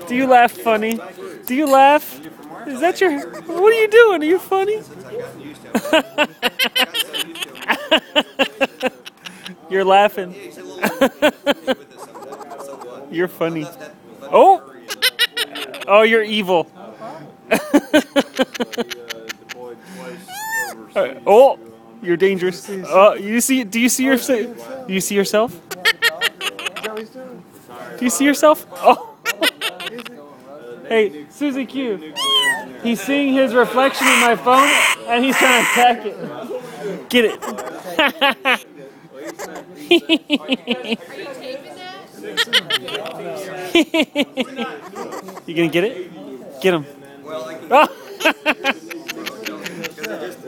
Do you laugh funny? Do you laugh? Is that your... What are you doing? Are you funny? You're laughing. You're funny. Oh! Oh, you're evil. Oh, you're dangerous. You see? Do you see yourself? Do you see yourself? Do you see yourself? Oh. Hey, Susie Q. He's seeing his reflection in my phone, and he's trying to attack it. Get it. You gonna get it? Get him. Oh.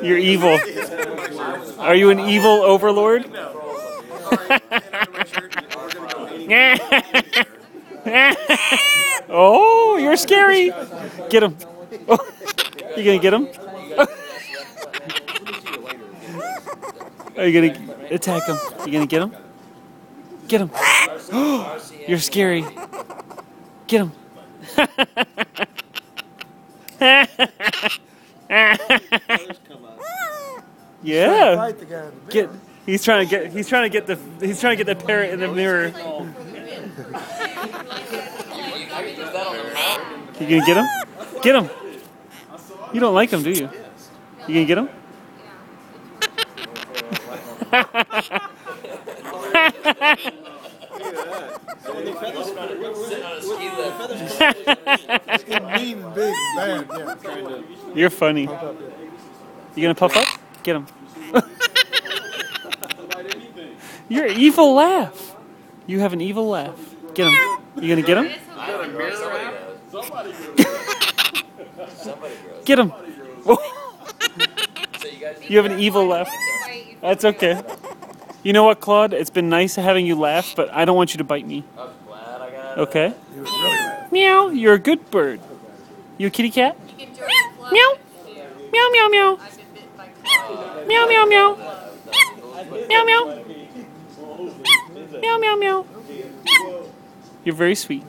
You're evil. Are you an evil overlord? Oh, you're scary. Get him. Oh. You gonna get him? Are you gonna attack him? You gonna get him? Get him. You're scary. Get him. Yeah. He's trying to get the parrot in the mirror. You gonna get him? Get him. You don't like him, do you? You gonna get him? You're funny. You gonna puff up? Get him. Your evil laugh. You have an evil laugh. Get him. You gonna get him? Get him. You have an evil laugh. That's okay. You know what, Claude? It's been nice having you laugh, but I don't want you to bite me. Okay? Meow. You're a good bird. You a kitty cat? Meow. Meow, meow, meow. Meow, meow, meow. Meow, meow. Meow, meow, meow. You're very sweet.